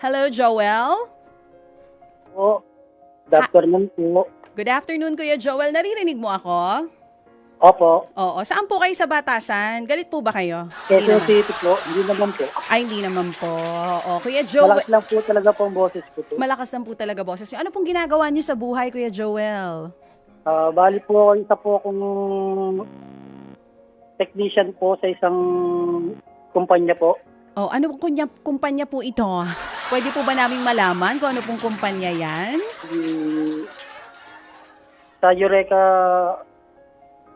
Hello, Joel? Po. Good afternoon po. Good afternoon, Kuya Joel. Naririnig mo ako? Opo. Oo. Saan po kayo sa Batasan? Galit po ba kayo? Hindi Quezon naman. City po. Hindi naman po. Ay, hindi naman po. Oo. Kuya Joel, Malakas lang po talaga po ang boses ko po. malakas lang po talaga boses niyo. Ano pong ginagawa niyo sa buhay, Kuya Joel? Bali po, isa po akong technician po sa isang kumpanya po. Oh, ano pong kumpanya po ito? Pwede po ba naming malaman kung ano pong kumpanya yan? Hmm, Sa Eureka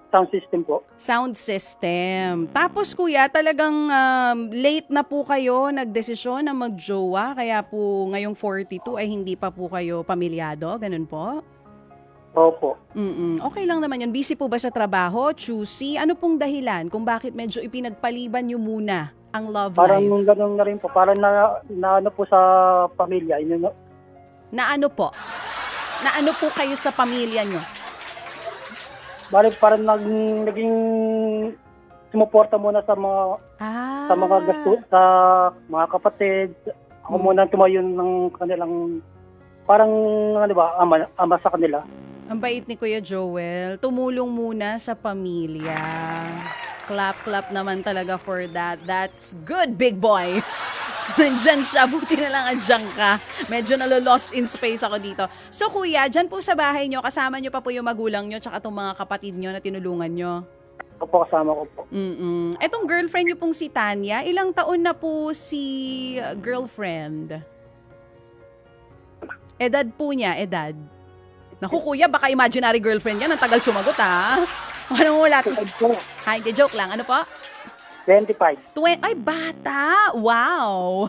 Sound System po. Sound system. Tapos kuya, talagang late na po kayo nagdesisyon na magjowa, kaya po ngayong 42 ay hindi pa po kayo pamilyado, ganun po? Opo. Okay lang naman yun. Busy po ba sa trabaho? Choosy? Ano pong dahilan kung bakit medyo ipinagpaliban nyo muna ang love Parang life? gano'n na rin po. Parang na ano po sa pamilya. Na ano po? Na ano po kayo sa pamilya nyo? Bali parang naging sumuporta muna sa mga gasto sa mga kapatid. Ako muna tumayo ng kanilang parang ano ba, ama sa kanila. Ang bait ni Kuya Joel. Tumulong muna sa pamilya. Clap naman talaga for that. That's good, big boy. Nandyan siya. Buti na lang andyan ka. Medyo nalo-lost in space ako dito. So kuya, dyan po sa bahay nyo, kasama nyo pa po yung magulang nyo tsaka itong mga kapatid nyo na tinulungan nyo. Ako po kasama ko po. Etong girlfriend nyo pong si Tanya, ilang taon na po si girlfriend? Edad po niya, edad. Naku kuya, baka imaginary girlfriend yan. Ang tagal sumagot ha. Anong wala? Ha, hindi, joke lang. Ano po? 25. Ay, bata! Wow!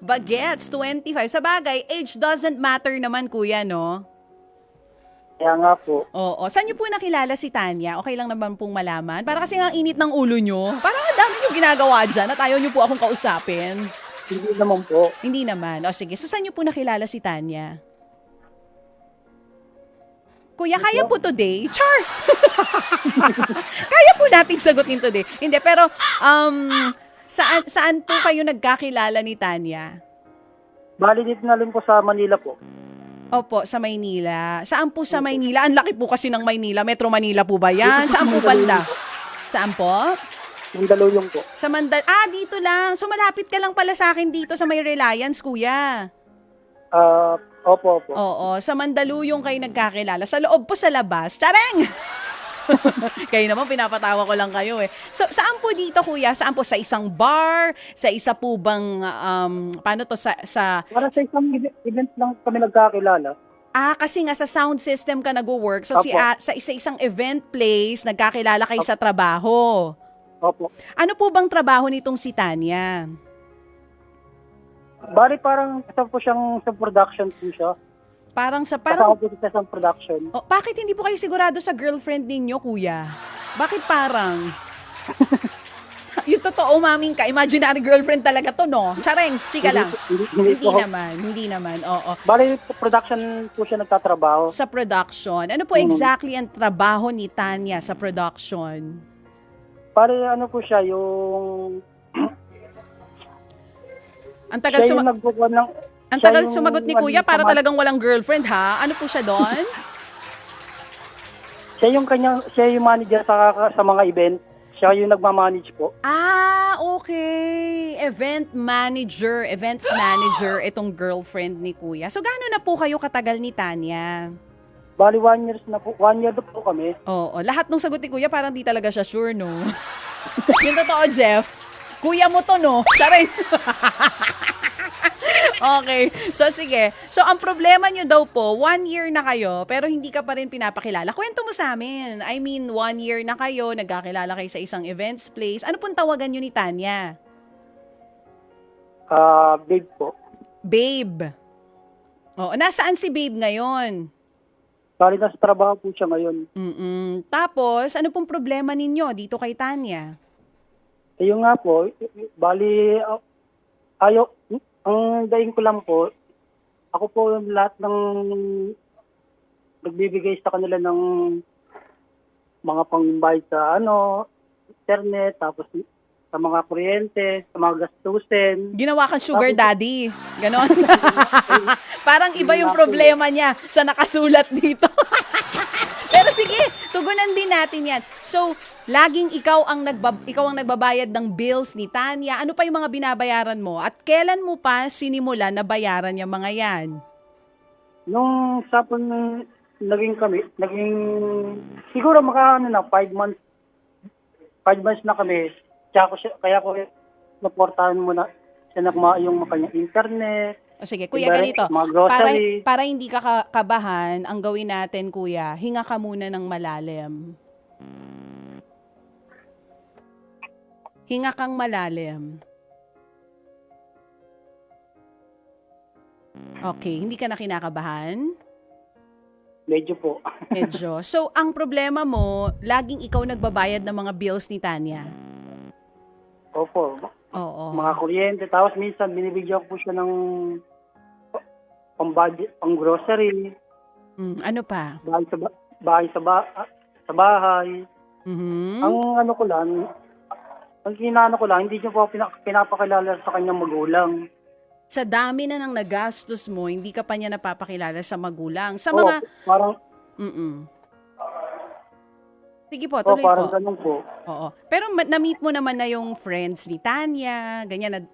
Bagets, 25. Sa bagay, age doesn't matter naman, kuya, no? Kaya nga po. Oo. Saan niyo po nakilala si Tanya? Okay lang naman pong malaman. Para kasi ang init ng ulo niyo. Parang ang dami niyo ginagawa dyan at ayaw niyo po akong kausapin. Hindi naman po. Hindi naman. O sige, so saan niyo po nakilala si Tanya? Kuya, kaya po today? Char! Kaya po nating sagutin today. Hindi, pero saan po kayo nagkakilala ni Tanya? Bali dito na rin po sa Manila po. Opo, sa Maynila. Saan po sa Maynila? Ang laki po kasi ng Maynila. Metro Manila po ba yan? Saan po banda? Saan po? Mandaluyong po. Sa dito lang. So malapit ka lang pala sa akin dito sa may Reliance, kuya. Opo. Oo, sa Mandaluyong kayo nagkakilala. Sa loob po sa labas. Chareng! Kayo naman, pinapatawa ko lang kayo eh. So, saan po dito, kuya? Saan po? Sa isang bar? Sa isa po bang, paano to? Para sa isang event lang kami nagkakilala. Kasi nga sa sound system ka nag-work. So, Opo. sa isa-isang event place, nagkakilala kayo sa trabaho. Opo. Ano po bang trabaho nitong si Tanya? Bali parang isa po siyang sa production po siya. Parang Kasama po siya sa production. bakit hindi po kayo sigurado sa girlfriend ninyo, kuya? Bakit parang? Yung totoo, maming ka, imaginary girlfriend talaga to, no? Chareng, chika lang. Hindi naman, oo. Bali production po siya nagtatrabaho. Sa production. Ano po exactly ang trabaho ni Tanya sa production? Bali ano po siya, yung Ang tagal siya yung nagbubuan ng... Ang siya tagal yung sumagot ni Kuya para talagang walang girlfriend, ha? Ano po siya doon? Siya yung manager sa mga event. Siya yung nagmamanage po. Okay. Events manager itong girlfriend ni Kuya. So, gaano na po kayo katagal ni Tanya? Bali 1 year na po kami. Oo. Lahat ng sagot ni Kuya parang di talaga siya sure, no? Yung totoo, Jeff. Kuya mo to, no? Charing. Okay. So, sige. So, ang problema nyo daw po, 1 year na kayo, pero hindi ka pa rin pinapakilala. Kwento mo sa amin. I mean, 1 year na kayo, nagkakilala kayo sa isang events place. Ano pong tawagan nyo ni Tanya? Babe po. Babe. Oo. Nasaan si Babe ngayon? Bali nasa trabaho po siya ngayon. Tapos, ano pong problema ninyo dito kay Tanya? Yung nga po, bali, ang daing ko lang po, ako po yung lahat ng nagbibigay sa kanila ng mga pangbayad sa internet, tapos sa mga kuryente, sa mga gastusin. Ginawa kang sugar Tapos- daddy. Ganon. Parang iba yung problema niya sa nakasulat dito. Pero sige, tugunan din natin yan. So, laging ikaw ang nagbabayad ng bills ni Tanya. Ano pa yung mga binabayaran mo? At kailan mo pa sinimula na bayaran yung mga yan? Nung sapon naging siguro maka 5 months. 5 months na kami. Kaya ko naportahan muna siya yung kanyang internet. O sige, kuya, Iba- ganito. mga grocery. Para hindi ka kabahan, ang gawin natin, kuya, hinga ka muna ng malalim. Hinga kang malalim. Okay, hindi ka na kinakabahan? Medyo po. Medyo. So, ang problema mo, laging ikaw nagbabayad ng mga bills ni Tanya. Opo. Oo. Mga kuryente. Tapos minsan binibigyan ko po siya ng pang-budget, pang-grocery, Ano pa? sa bahay. Mhm. Ang kinaano ko lang, hindi niyo po pinapakilala sa kanyang magulang. Sa dami na ng nagastos mo, hindi ka pa niya napapakilala sa magulang. Sa Oo, mga... parang, Sige po, tuloy parang po. ganun po. Oo. Pero na-meet mo naman na yung friends ni Tanya, ganyan,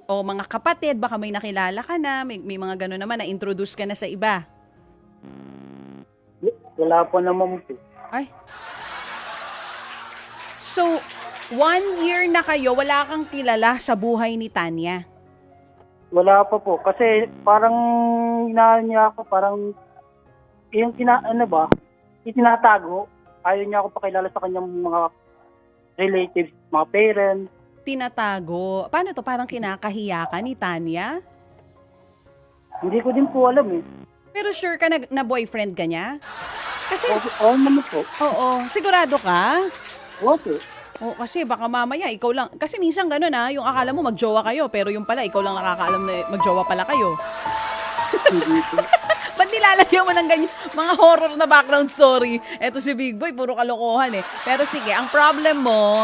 o mga kapatid, baka may nakilala ka na, may mga gano'n naman, na-introduce ka na sa iba. Wala po naman po. Ay. So, 1 year na kayo, wala kang kilala sa buhay ni Tanya. Wala pa po. Kasi parang inaano niya ako, parang yung itinatago. Ayaw niya ako pakilala sa kanyang mga relatives, mga parents. Tinatago. Paano to? Parang kinakahiya ka ni Tanya? Hindi ko din po alam eh. Pero sure ka na boyfriend ka niya? Kasi, Oo naman po. oo, sigurado ka? Opo. Oo, kasi baka mamaya ikaw lang. Kasi minsan ganun yung akala mo magjowa kayo, pero yung pala, ikaw lang nakakaalam na magjowa pala kayo. Hindi po. Ba't nilalagyan mo ng ganyan, mga horror na background story? Eto si Big Boy, puro kalokohan eh. Pero sige, ang problem mo,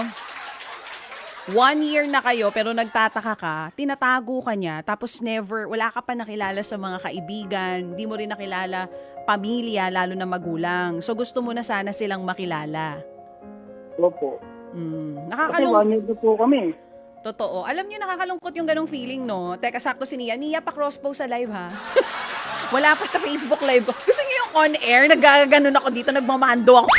1 year na kayo pero nagtataka ka, tinatago ka niya, tapos wala ka pa nakilala sa mga kaibigan, di mo rin nakilala pamilya, lalo na magulang. So gusto mo na sana silang makilala. Opo. Kasi 1 year na po kami. Totoo. Alam niyo, nakakalungkot yung ganong feeling, no? Teka, sakto si Nia. Nia, pa-cross-post sa live, ha? Wala pa sa Facebook live. Gusto niyo yung on-air? Nagaganon ako dito, nagmamando ako.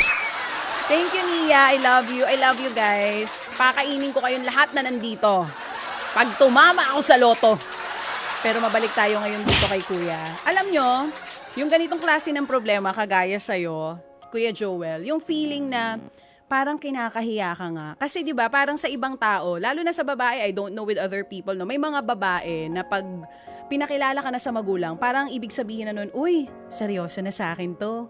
Thank you, Nia. I love you. I love you, guys. Pakainin ko kayong lahat na nandito. Pag tumama ako sa loto. Pero mabalik tayo ngayon dito kay Kuya. Alam nyo, yung ganitong klase ng problema, kagaya sa'yo, Kuya Joel, yung feeling na parang kinakahiya ka nga. Kasi 'di ba, parang sa ibang tao, lalo na sa babae, I don't know with other people, no. May mga babae na pag pinakilala ka na sa magulang, parang ibig sabihin na nun, uy, seryoso na sa akin 'to.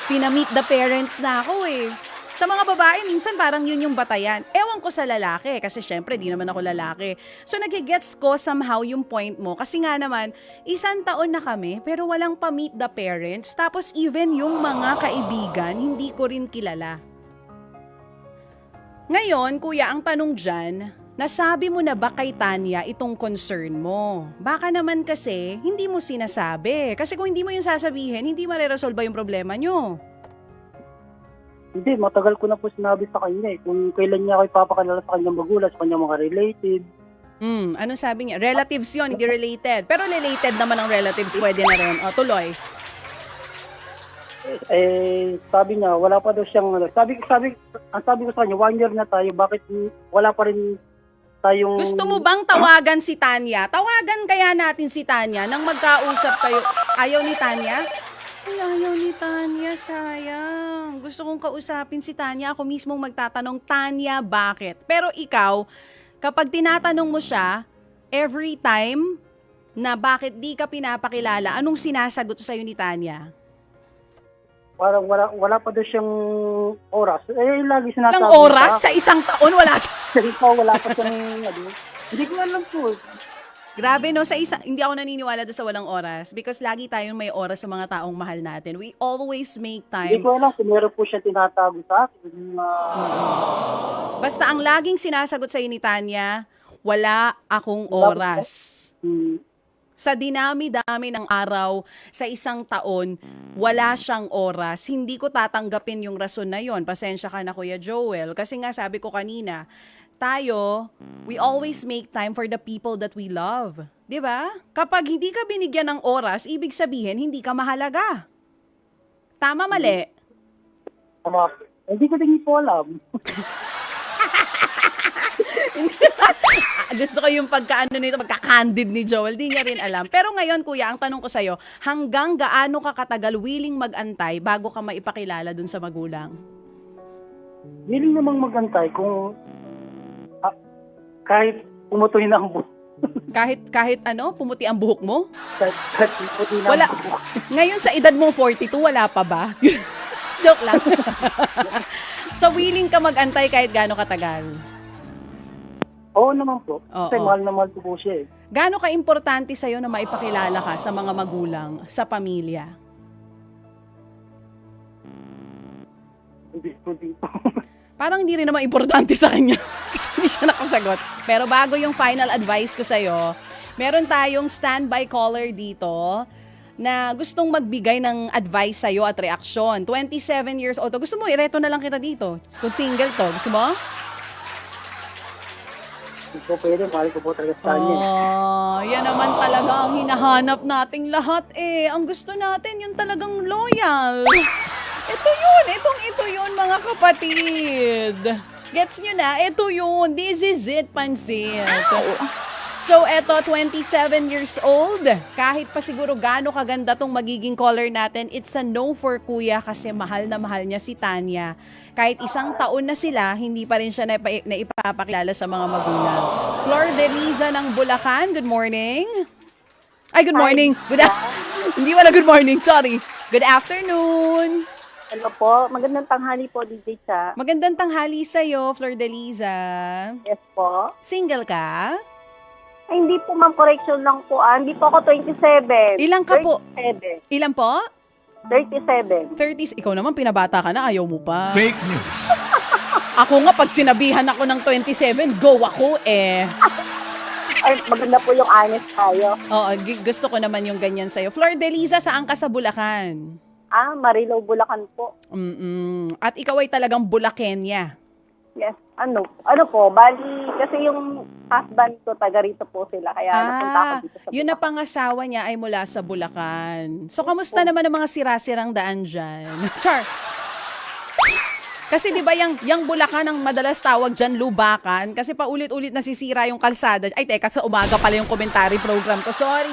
Pina-meet the parents na ako eh. Sa mga babae, minsan parang yun yung batayan. Ewan ko sa lalaki, kasi syempre di naman ako lalaki. So nagigets ko somehow yung point mo. Kasi nga naman, 1 taon na kami, pero walang pa-meet the parents. Tapos even yung mga kaibigan, hindi ko rin kilala. Ngayon, kuya, ang tanong dyan, nasabi mo na ba kay Tanya itong concern mo? Baka naman kasi, hindi mo sinasabi. Kasi kung hindi mo yung sasabihin, hindi mareresolve yung problema nyo. Hindi, matagal ko na po sinabi sa kanya eh. Kung kailan niya ako ipapakilala sa kanyang magulang, sa kanyang mga relatives. Anong sabi niya? Relatives yon, hindi related. Pero related naman ang relatives, pwede na rin. O, tuloy. Sabi niya, wala pa daw siyang, ang sabi ko sa kanya, 1 year na tayo, bakit wala pa rin tayong... Gusto mo bang tawagan si Tanya? Tawagan kaya natin si Tanya nang magkausap kayo. Ayaw ni Tanya? Ay, ayaw ni Tanya, sayang. Gusto kong kausapin si Tanya. Ako mismong magtatanong, Tanya, bakit? Pero ikaw, kapag tinatanong mo siya, every time na bakit di ka pinapakilala, anong sinasagot sa'yo ni Tanya? Parang wala pa daw siyang oras. Lagi sinasabi. Ilang oras? Sa 1 taon, wala siya. Wala pa siyang, hindi ko alam po. Grabe no, hindi ako naniniwala doon sa walang oras because lagi tayong may oras sa mga taong mahal natin. We always make Hindi time. ko alam kung meron po siya tinatago sa akin. Basta ang laging sinasagot sa ni Tanya, wala akong oras. Sa dinami-dami ng araw sa isang taon, wala siyang oras. Hindi ko tatanggapin yung rason na yon. Pasensya ka na, Kuya Joel. Kasi nga sabi ko kanina, tayo, we always make time for the people that we love. 'Di ba? Kapag hindi ka binigyan ng oras, ibig sabihin hindi ka mahalaga. Tama, mali? Tama. Hindi ko din po alam. Gusto ko yung pagka-candid ni Joel, di niya rin alam. Pero ngayon, kuya, ang tanong ko sa'yo, hanggang gaano ka katagal willing mag-antay bago ka maipakilala dun sa magulang? Willing namang magantay kung kahit pumutuhin na ang buhok. Kahit pumuti ang buhok mo? Kahit pumutuhin na Wala. ang buhok. Ngayon sa edad mo 42, wala pa ba? Joke lang. So, willing ka mag-antay kahit gaano katagal? Oo naman po. Oo. Kasi mahal na mahal ko po siya eh. Gaano ka-importante sa'yo na maipakilala ka sa mga magulang, sa pamilya? Hindi po dito. Parang hindi rin naman importante sa kanya kasi hindi siya nakasagot. Pero bago yung final advice ko sa'yo, meron tayong standby caller dito na gustong magbigay ng advice sa'yo at reaksyon. 27 years old. Gusto mo, ireto na lang kita dito. Kung single to, gusto mo? Hindi po pwede. Mahal ko po talaga sa kanya. Oh, yan naman talaga ang hinahanap nating lahat eh. Ang gusto natin, yung talagang loyal. Ito yun mga kapatid. Gets nyo na? Ito yun. This is it, Pansit. So, eto, 27 years old. Kahit pa siguro gaano kaganda tong magiging caller natin, it's a no for kuya kasi mahal na mahal niya si Tanya. Kahit isang taon na sila, hindi pa rin siya naipapakilala sa mga magulang. Flor Deliza ng Bulacan, good morning. Ay, good morning. Hindi wala good morning, sorry. Good afternoon. Hello po. Magandang tanghali po, DJ Cha. Magandang tanghali sa'yo, Flor Deliza. Yes po. Single ka? Ay, hindi po, ma'am. Correction lang po. Hindi po ako 27. Ilang ka po? 37. Ilan po? 37. 30s. Ikaw naman, pinabata ka na, ayaw mo pa. Fake news. Ako nga, pag sinabihan ako ng 27, go ako eh. Ay, maganda po yung honest tayo. Oo, gusto ko naman yung ganyan sa'yo. Flor Deliza, saan ka sa Bulacan? Marilao, Bulacan po. At ikaw ay talagang Bulacania. Yes. Ano po, bali, kasi yung husband ko, taga rito po sila. Kaya napunta ako dito sa Yun na pangasawa niya ay mula sa Bulacan. So, kamusta naman ang mga sira-sirang daan dyan? Char! Kasi di ba yung Bulacan ang madalas tawag dyan lubakan kasi paulit-ulit nasisira yung kalsada. Ay, teka, sa umaga pala yung commentary program ko. Sorry.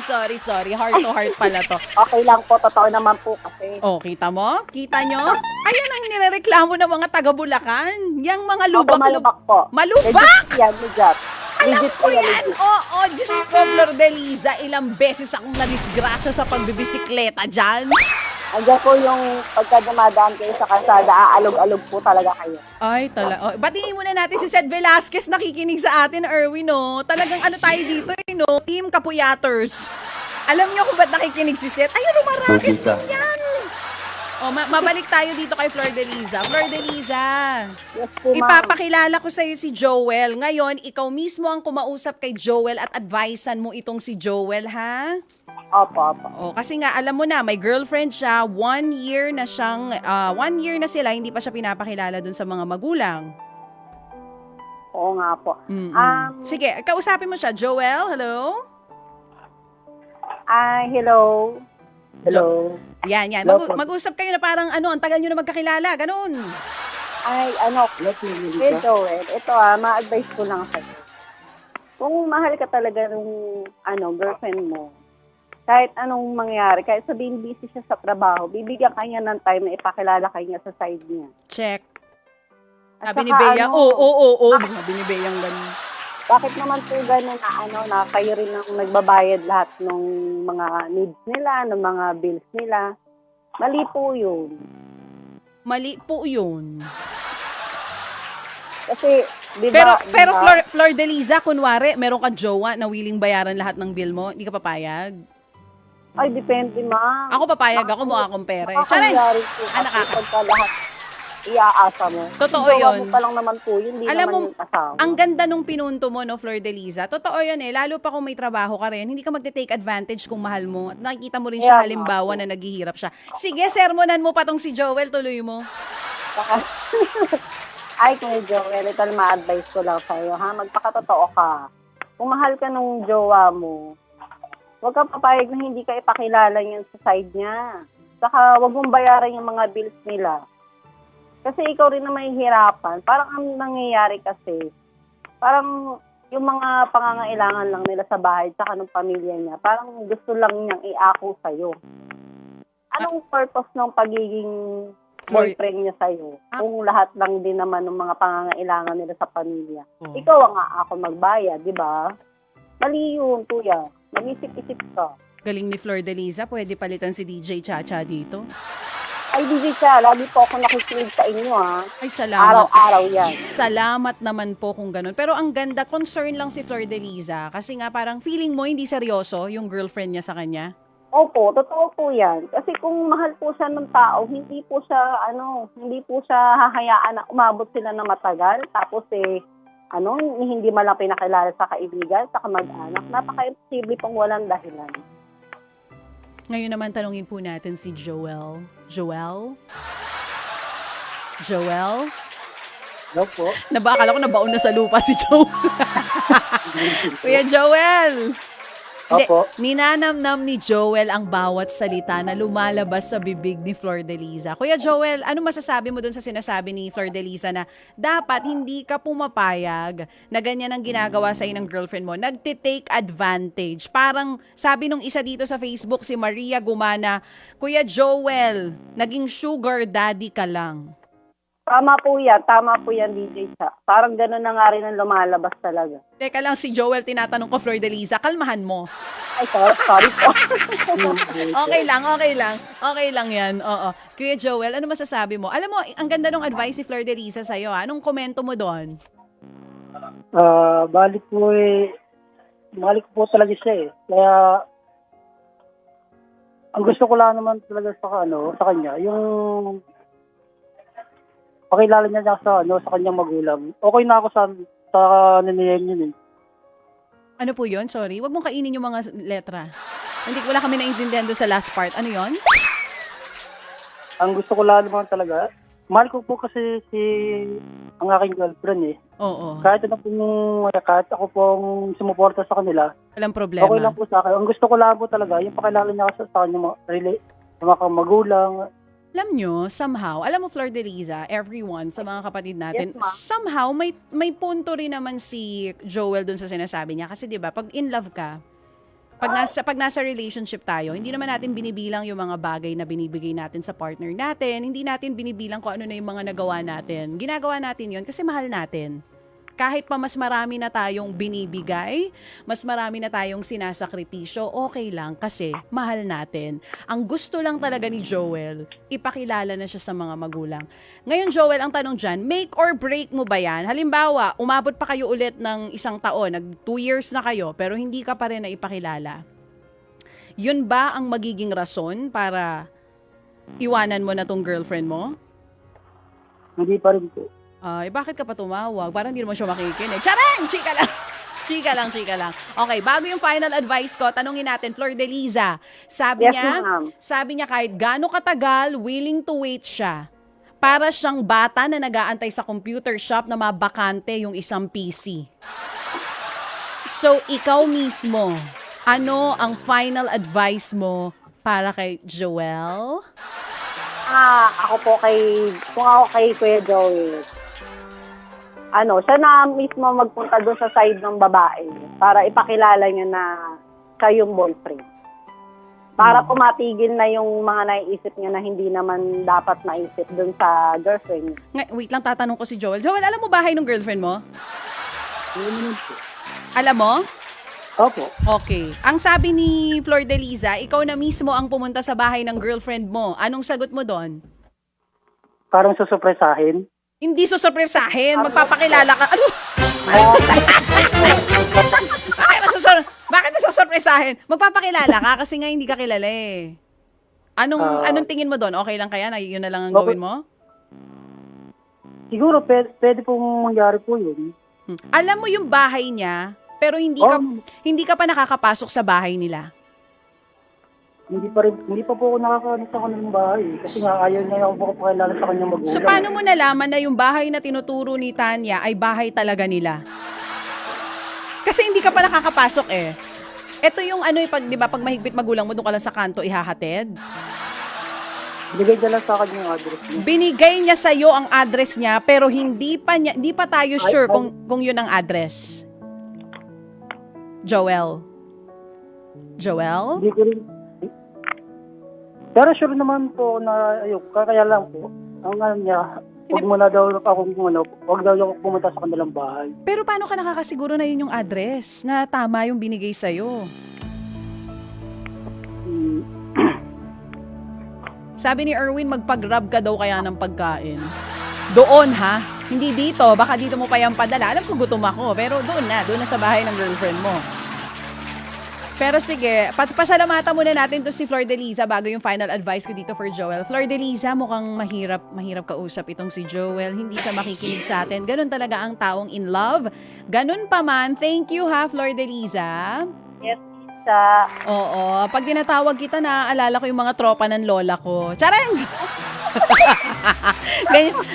Heart to heart pala to. Okay lang po, totoo naman po kasi. Oh, kita mo? Kita nyo? Ayan ang nirereklamo ng mga taga Bulacan. Yang mga lubak. Malubak po. Malubak! Legit yan, legit. Alam Legit ko po yan, yan! legit. Oo, Diyos ko, Flor Deliza, ilang beses akong nadisgrasya sa pagbibisikleta dyan. Andiyan po yung pagka dumadaan kayo sa kalsada, aalog-alog po talaga kayo. Ay, batiin muna natin si Seth Velasquez nakikinig sa atin, Erwin, no? Talagang ano tayo dito, no? Team Kapuyaters. Alam niyo kung ba't nakikinig si Seth? Ayun, umarakit din yan. O, mabalik tayo dito kay Flor Deliza. Flor Deliza, Yes po, ma'am. ipapakilala ko sa'yo si Joel. Ngayon, ikaw mismo ang kumausap kay Joel at advisean mo itong si Joel, ha? Opo. Oh, kasi nga alam mo na, may girlfriend siya, 1 year na sila, hindi pa siya pinapakilala dun sa mga magulang. Oo nga po. Sige, kausapin mo siya. Joel, hello? Hello. Hello. Yan. Hello po. Mag-usap kayo na parang ang tagal nyo na magkakilala, ganun. Hey Joel, ito ma-advise ko lang sa'yo. Kung mahal ka talaga nung girlfriend mo, kahit anong mangyari, kahit sabihin busy siya sa trabaho, bibigyan ka niya ng time na ipakilala ka niya sa side niya. Check. At Sabi ni saka, Bea, oo. Sabi ni Bea yung ganun. Bakit naman po ganun na kayo rin ang nagbabayad lahat ng mga needs nila, ng mga bills nila? Mali po yun. Mali po yun. Kasi, di Pero, ba? pero di ba? Flor de Liza, kunwari, meron ka jowa na willing bayaran lahat ng bill mo, hindi ka papayag? Ay, depende, ma'am. Ako papayag ako, mukha akong pera eh. Charing! Nakakayari po Ah, kasi pagka lahat iaasa mo. Totoo Yung jowa yun. mo pa lang naman po yun, hindi Alam naman mo, yung asawa. ang ganda nung pinunto mo, no, Flor de Liza. Totoo yun eh. Lalo pa kung may trabaho ka rin, hindi ka magte-take advantage kung mahal mo. At nakikita mo rin siya Kaya nga halimbawa po. na naghihirap siya. Sige, sermonan mo pa tong si Joel, tuloy mo. Saka- Ay, Kuya Joel, ito lang ma-advise ko lang sa'yo, ha? Magpakatotoo ka. Kung mahal ka nung jowa mo, huwag ka papayag na hindi ka ipakilala yun sa side niya. Saka huwag mong bayaran yung mga bills nila. Kasi ikaw rin na mahihirapan. Parang ang nangyayari kasi, parang yung mga pangangailangan lang nila sa bahay tsaka ng pamilya niya, parang gusto lang niyang iako sa'yo. Anong purpose ng pagiging boyfriend niya sa'yo? Kung lahat lang din naman ng mga pangangailangan nila sa pamilya. Oh. Ikaw ang ako magbayad, di ba? Mali yun, kuya. Mag-isip-isip ka. Galing ni Flor de Liza, pwede palitan si DJ Chacha dito. Ay, DJ siya, lagi po ako nakikinig sa inyo, ha? Ay, salamat. Araw-araw yan. Salamat naman po kung ganun. Pero ang ganda, concern lang si Flor de Liza. Kasi nga parang feeling mo hindi seryoso yung girlfriend niya sa kanya. Opo, totoo po yan. Kasi kung mahal po siya ng tao, hindi po siya hahayaan na umabot sila na matagal. Tapos hindi malang pinakilala sa kaibigan, sa kamag-anak. Napaka-imposible pong walang dahilan. Ngayon naman tanungin po natin si Joel. Joel? Joel? Hello po. Akala ko nabaon na sa lupa si Joel. Kuya Joel! Hindi, Opo. ninanamnam ni Joel ang bawat salita na lumalabas sa bibig ni Flor de Liza. Kuya Joel, ano masasabi mo dun sa sinasabi ni Flor de Liza na dapat hindi ka pumapayag na ganyan ang ginagawa sa ng girlfriend mo? Nagtitake advantage. Parang sabi nung isa dito sa Facebook, si Maria Gumana, Kuya Joel, naging sugar daddy ka lang. Tama po yan, DJ siya. Parang gano'n na nga rin ang lumalabas talaga. Teka lang, si Joel, tinatanong ko, Flor de Liza, kalmahan mo. Ay, sorry po. Okay lang yan. Oo. Kuya Joel, ano masasabi mo? Alam mo, ang ganda ng advice si Flor de Liza sa'yo. Anong komento mo doon? Balik ko po talaga siya eh. Kaya, ang gusto ko lang naman talaga sa kanya, yung pakilala niya sa kanyang magulang. Okay na ako sa naniyan yun eh. Ano po yun? Sorry. Huwag mong kainin yung mga letra. Wala kami naintindihan doon sa last part. Ano yon? Ang gusto ko lang naman talaga, mahal ko po kasi ang aking girlfriend eh. Oo. Kahit ako pong sumuporta sa kanila, Walang problema. okay lang po sa akin. Ang gusto ko lang po talaga, yung pakilala niya sa kanyang mga magulang. Alam nyo, somehow, alam mo Flor de Liza, everyone, sa mga kapatid natin, Yes, ma'am. somehow, may punto rin naman si Joel dun sa sinasabi niya. Kasi 'di ba pag in love ka, pag nasa relationship tayo, hindi naman natin binibilang yung mga bagay na binibigay natin sa partner natin. Hindi natin binibilang kung ano na yung mga nagawa natin. Ginagawa natin yon kasi mahal natin. Kahit pa mas marami na tayong binibigay, mas marami na tayong sinasakripisyo, okay lang kasi mahal natin. Ang gusto lang talaga ni Joel, ipakilala na siya sa mga magulang. Ngayon Joel, ang tanong dyan, make or break mo ba yan? Halimbawa, umabot pa kayo ulit ng isang taon, 2 years na kayo, pero hindi ka pa rin na ipakilala. Yun ba ang magiging rason para iwanan mo na tong girlfriend mo? Hindi pa rin po. Ay, bakit ka pa tumawag? Parang hindi naman siya makikinig. Charang! Chika lang! Chika lang. Okay, bago yung final advice ko, tanungin natin, Flor de Liza. Sabi Yes, niya kahit gaano katagal, willing to wait siya. Para siyang bata na nag-aantay sa computer shop na mabakante yung isang PC. So, ikaw mismo, ano ang final advice mo para kay Joel? Kung ako kay Kuya Joey, siya na mismo magpunta doon sa side ng babae para ipakilala niya na siya yung boyfriend. Para pumatigil na yung mga naiisip niya na hindi naman dapat maisip doon sa girlfriend. Wait lang, tatanong ko si Joel. Joel, alam mo bahay ng girlfriend mo? Alam mo? Opo. Okay. Ang sabi ni Flor de Liza, ikaw na mismo ang pumunta sa bahay ng girlfriend mo. Anong sagot mo doon? Parang susupresahin. Hindi susurpresahin. Magpapakilala ka. Ano? Bakit nasusurpresahin? Magpapakilala ka kasi nga hindi ka kilala eh. Anong tingin mo doon? Okay lang kaya na yun na lang ang gawin mo? Siguro, pwede pong mangyari po yun. Alam mo yung bahay niya, pero hindi ka pa nakakapasok sa bahay nila. Hindi pa po ako nakakaano sa kanilang bahay. Kasi nga ayaw niya ako pakilala sa kanyang magulang. So, paano mo nalaman na yung bahay na tinuturo ni Tanya ay bahay talaga nila? Kasi hindi ka pa nakakapasok eh. Ito yung di ba, pag mahigpit magulang mo, doon ka lang sa kanto ihahatid. Binigay niya lang sa akin yung address niya. Binigay niya sa'yo ang address niya, pero hindi pa tayo sure kung yun ang address. Joel? Hindi ko rin. Pero sure naman po na kaya lang po. Ang niya, huwag daw ako pumunta sa kanilang bahay. Pero paano ka nakakasiguro na yun yung address na tama yung binigay sa'yo? Sabi ni Erwin, magpag-grab ka daw kaya ng pagkain. Doon ha? Hindi dito. Baka dito mo pa yung padala. Alam ko gutom ako. Pero doon na sa bahay ng girlfriend mo. Pero sige, pasalamatan muna natin to si Flor de Liza bago yung final advice ko dito for Joel. Flor de Liza, mukhang mahirap kausap itong si Joel. Hindi siya makikinig sa atin. Ganun talaga ang taong in love. Ganun pa man. Thank you ha, Flor de Liza. Yes, Lisa. Oo. Pag tinatawag kita, naaalala ko yung mga tropa ng lola ko. Chareng!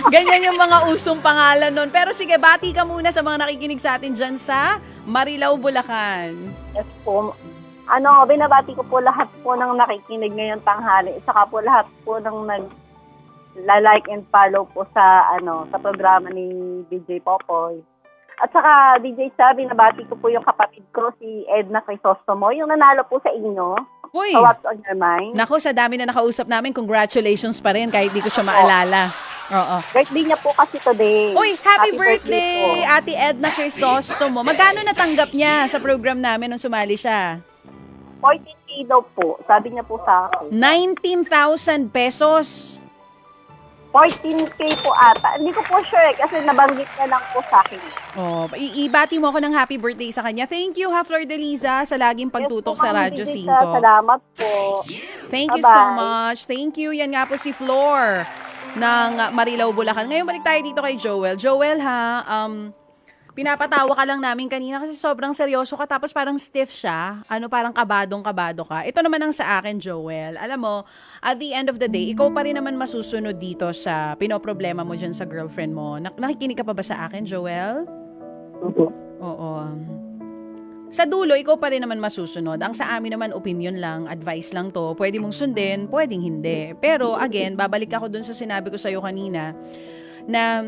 ganyan yung mga usong pangalan nun. Pero sige, bati ka muna sa mga nakikinig sa atin dyan sa Marilao, Bulacan. Yes po. Binabati ko po lahat po ng nakikinig ngayong tanghali. Saka po lahat po ng nag-like and follow po sa sa programa ni DJ Popoy. At saka DJ Sabi, binabati ko po yung kapatid ko si Edna Crisostomo, yung nanalo po sa inyo. Uy! So what's on your mind? Naku, sa dami na nakausap namin, congratulations pa rin kahit di ko siya maalala. Oo. Birthday niya po kasi today. Uy, happy birthday, po. Ate Edna Crisostomo. Magkano natanggap niya sa program namin nung sumali siya? 14K daw po. Sabi niya po sa akin. 19,000 pesos. 14K po ata. Hindi ko po sure kasi nabanggit niya lang po sa akin. Oh, ibati mo ako ng happy birthday sa kanya. Thank you ha, Flor de Liza, sa laging pagtutok Yes, sa Ma'am Radyo Lisa. 5. Salamat po. Thank you Bye-bye. so much. Thank you. Yan nga po si Flor ng Marilao, Bulacan. Ngayon balik tayo dito kay Joel. Joel ha, pinapatawa ka lang namin kanina kasi sobrang seryoso ka tapos parang stiff siya. Parang kabadong-kabado ka. Ito naman ang sa akin, Joel. Alam mo, at the end of the day, ikaw pa rin naman masusunod dito sa pinoproblema mo dyan sa girlfriend mo. Nakikinig ka pa ba sa akin, Joel? Opo. Oo. Sa dulo, ikaw pa rin naman masusunod. Ang sa amin naman, opinion lang, advice lang to. Pwede mong sundin, pwedeng hindi. Pero again, babalik ako dun sa sinabi ko sa'yo kanina na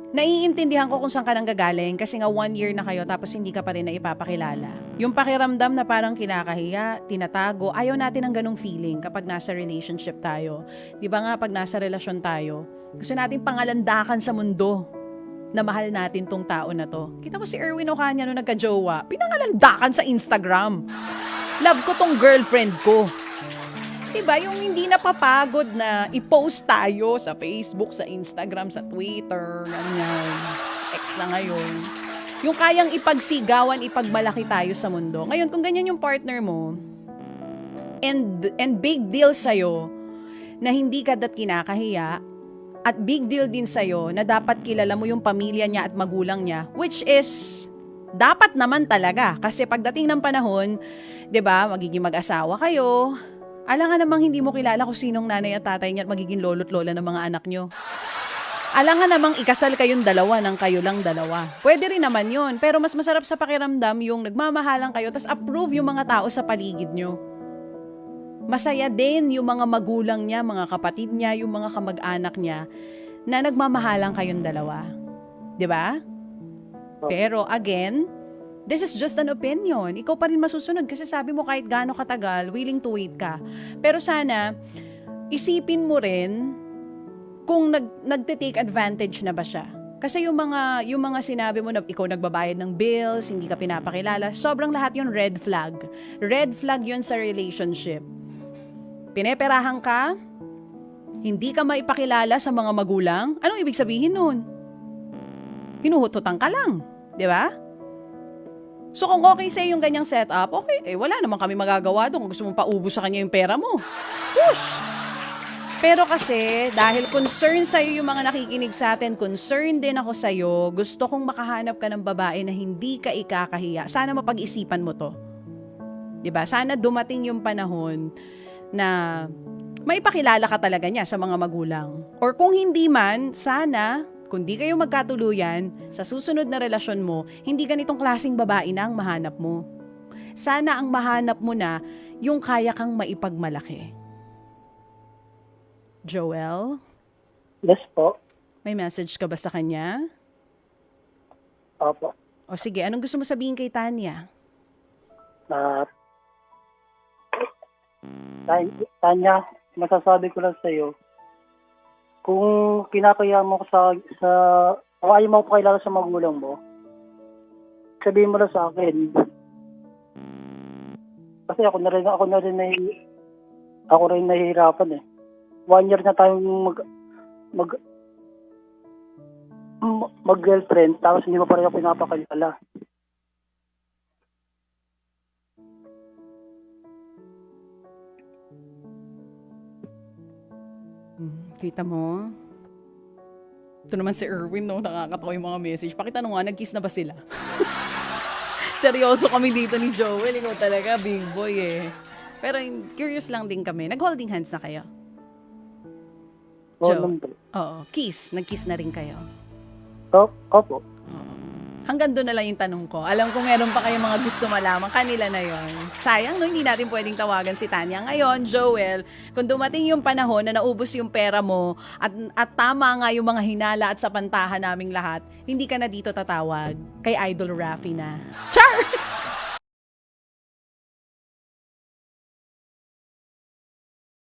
naiintindihan ko kung saan ka nang gagaling kasi nga 1 year na kayo tapos hindi ka pa rin na ipapakilala. Yung pakiramdam na parang kinakahiya, tinatago, ayaw natin ng ganong feeling kapag nasa relationship tayo. Di ba nga pag nasa relasyon tayo, gusto natin pangalandakan sa mundo na mahal natin tong tao na to. Kita mo si Erwin Ocaña nung nagka-jowa, pinangalandakan sa Instagram. Love ko tong girlfriend ko. Diba, yung hindi napapagod na i-post tayo sa Facebook, sa Instagram, sa Twitter, ganyan. X na ngayon. Yung kayang ipagsigawan, ipagmalaki tayo sa mundo. Ngayon, kung ganyan yung partner mo, and big deal sa'yo, na hindi ka kinakahiya, at big deal din sa'yo, na dapat kilala mo yung pamilya niya at magulang niya, which is dapat naman talaga. Kasi pagdating ng panahon, diba, magiging mag-asawa kayo, alangan namang hindi mo kilala kung sinong nanay at tatay niya at magiging lolo't lola ng mga anak nyo. Alangan namang ikasal kayong dalawa ng kayo lang dalawa. Pwede rin naman yun. Pero mas masarap sa pakiramdam yung nagmamahalan kayo tas approve yung mga tao sa paligid nyo. Masaya din yung mga magulang niya, mga kapatid niya, yung mga kamag-anak niya na nagmamahalan kayong dalawa. 'Di ba? Pero again, this is just an opinion. Ikaw pa rin masusunod kasi sabi mo kahit gaano katagal, willing to wait ka. Pero sana, isipin mo rin kung nagte-take advantage na ba siya. Kasi yung mga sinabi mo na ikaw nagbabayad ng bills, hindi ka pinapakilala, sobrang lahat yun red flag. Red flag yun sa relationship. Pineperahan ka, Hindi ka maipakilala sa mga magulang? Anong ibig sabihin nun? Hinuhututan ka lang, di ba? So kung okay sa'yo yung ganyang setup, okay, wala naman kami magagawa doon kung gusto mong paubos sa kanya yung pera mo. Push! Pero kasi, dahil concern sa'yo yung mga nakikinig sa atin, concern din ako sa'yo, gusto kong makahanap ka ng babae na hindi ka ikakahiya. Sana mapag-isipan mo to. Diba? Sana dumating yung panahon na maipakilala ka talaga niya sa mga magulang. Or kung hindi man, sana, kung di kayo magkatuluyan, sa susunod na relasyon mo, hindi ganitong klaseng babae na ang mahanap mo. Sana ang mahanap mo na yung kaya kang maipagmalaki. Joel, Yes po. may message ka ba sa kanya? Opo. O sige, anong gusto mo sabihin kay Tanya? Na Tanya, masasabi ko lang sa iyo, kung kinakaya mo ko o ayaw mo ko kilala sa magulang mo, sabihin mo lang sa akin. Kasi ako rin nahihirapan eh. 1 year na tayong mag-girlfriend, tapos hindi mo pa rin ako pinapakilala. Kita mo? Ito naman si Erwin, no? Nakakatawa yung mga message. Pakita nung nga, nag-kiss na ba sila? Seryoso kami dito ni Joel. Ikaw talaga, big boy eh. Pero curious lang din kami. Nag-holding hands na kayo? Joe. Oo. Kiss. Nag-kiss na rin kayo? Opo. Hanggang doon na lang yung tanong ko. Alam ko meron pa kayong mga gusto malaman. Kanila na yon. Sayang, no? Hindi natin pwedeng tawagan si Tanya. Ngayon, Joel, kung dumating yung panahon na naubos yung pera mo at tama nga yung mga hinala at sapantahan naming lahat, hindi ka na dito tatawag. Kay Idol Raffy na. Char!